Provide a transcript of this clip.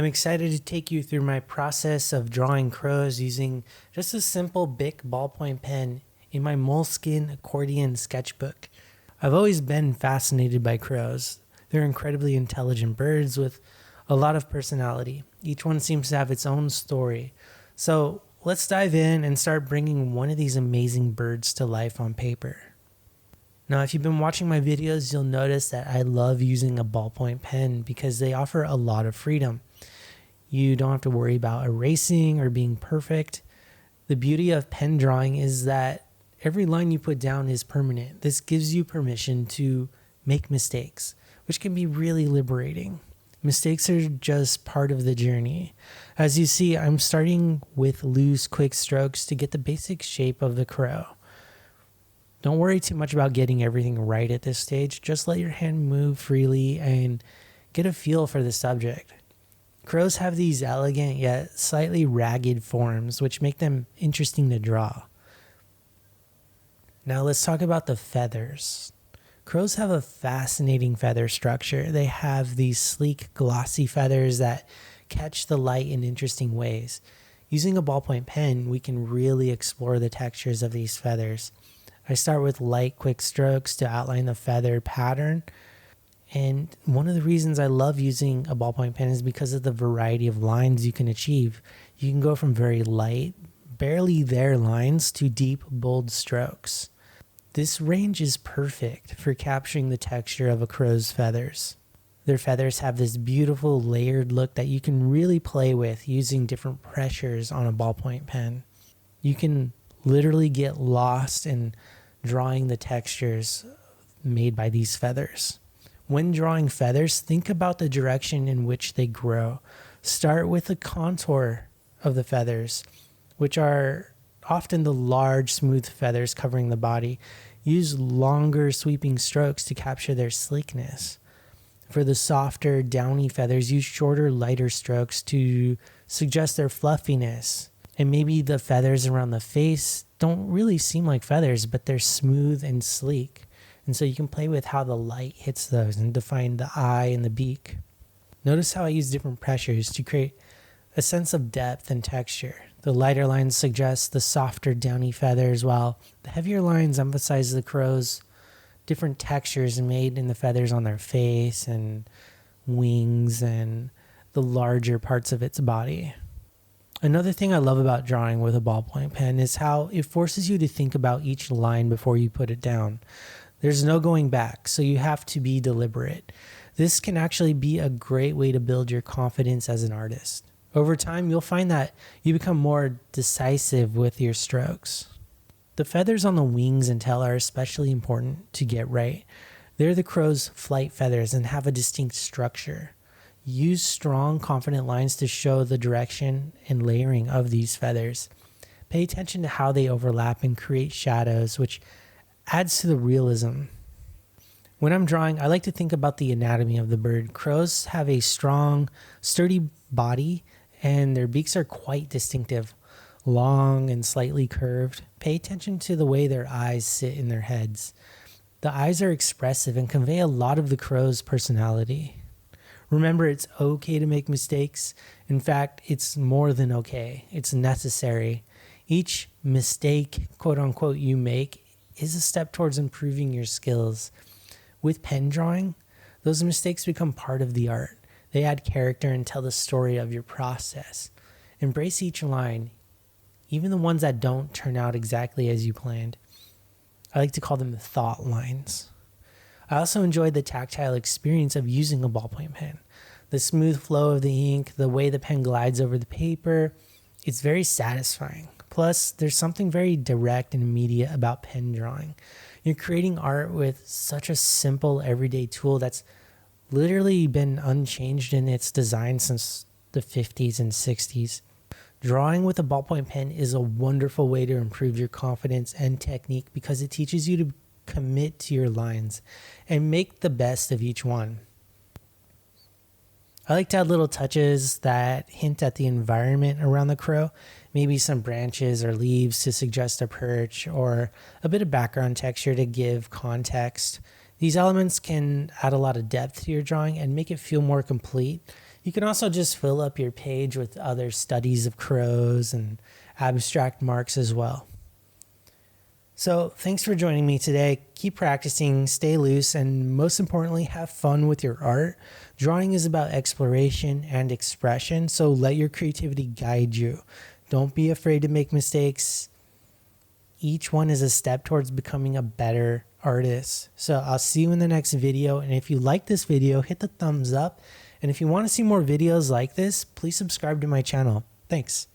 I'm excited to take you through my process of drawing crows using just a simple Bic ballpoint pen in my Moleskine accordion sketchbook. I've always been fascinated by crows. They're incredibly intelligent birds with a lot of personality. Each one seems to have its own story. So let's dive in and start bringing one of these amazing birds to life on paper. Now, if you've been watching my videos, you'll notice that I love using a ballpoint pen because they offer a lot of freedom. You don't have to worry about erasing or being perfect. The beauty of pen drawing is that every line you put down is permanent. This gives you permission to make mistakes, which can be really liberating. Mistakes are just part of the journey. As you see, I'm starting with loose, quick strokes to get the basic shape of the crow. Don't worry too much about getting everything right at this stage. Just let your hand move freely and get a feel for the subject. Crows have these elegant yet slightly ragged forms, which make them interesting to draw. Now let's talk about the feathers. Crows have a fascinating feather structure. They have these sleek, glossy feathers that catch the light in interesting ways. Using a ballpoint pen, we can really explore the textures of these feathers. I start with light, quick strokes to outline the feather pattern. And one of the reasons I love using a ballpoint pen is because of the variety of lines you can achieve. You can go from very light, barely there lines to deep, bold strokes. This range is perfect for capturing the texture of a crow's feathers. Their feathers have this beautiful layered look that you can really play with using different pressures on a ballpoint pen. You can literally get lost in drawing the textures made by these feathers. When drawing feathers, think about the direction in which they grow. Start with the contour of the feathers, which are often the large, smooth feathers covering the body. Use longer, sweeping strokes to capture their sleekness. For the softer, downy feathers, use shorter, lighter strokes to suggest their fluffiness. And maybe the feathers around the face don't really seem like feathers, but they're smooth and sleek. And so you can play with how the light hits those and define the eye and the beak. Notice how I use different pressures to create a sense of depth and texture. The lighter lines suggest the softer, downy feathers, while the heavier lines emphasize the crow's different textures made in the feathers on their face and wings and the larger parts of its body. Another thing I love about drawing with a ballpoint pen is how it forces you to think about each line before you put it down. There's no going back, so you have to be deliberate. This can actually be a great way to build your confidence as an artist. Over time, you'll find that you become more decisive with your strokes. The feathers on the wings and tail are especially important to get right. They're the crow's flight feathers and have a distinct structure. Use strong, confident lines to show the direction and layering of these feathers. Pay attention to how they overlap and create shadows, which adds to the realism. When I'm drawing, I like to think about the anatomy of the bird. Crows have a strong, sturdy body, and their beaks are quite distinctive, long and slightly curved. Pay attention to the way their eyes sit in their heads. The eyes are expressive and convey a lot of the crow's personality. Remember, it's okay to make mistakes. In fact, it's more than okay. It's necessary. Each mistake, quote unquote, you make is a step towards improving your skills. With pen drawing, those mistakes become part of the art. They add character and tell the story of your process. Embrace each line, even the ones that don't turn out exactly as you planned. I like to call them thought lines. I also enjoyed the tactile experience of using a ballpoint pen. The smooth flow of the ink, the way the pen glides over the paper, it's very satisfying. Plus, there's something very direct and immediate about pen drawing. You're creating art with such a simple, everyday tool that's literally been unchanged in its design since the 50s and 60s. Drawing with a ballpoint pen is a wonderful way to improve your confidence and technique because it teaches you to commit to your lines and make the best of each one. I like to add little touches that hint at the environment around the crow, maybe some branches or leaves to suggest a perch, or a bit of background texture to give context. These elements can add a lot of depth to your drawing and make it feel more complete. You can also just fill up your page with other studies of crows and abstract marks as well. So thanks for joining me today. Keep practicing, stay loose, and most importantly, have fun with your art. Drawing is about exploration and expression, so let your creativity guide you. Don't be afraid to make mistakes. Each one is a step towards becoming a better artist. So I'll see you in the next video, and if you like this video, hit the thumbs up. And if you want to see more videos like this, please subscribe to my channel. Thanks.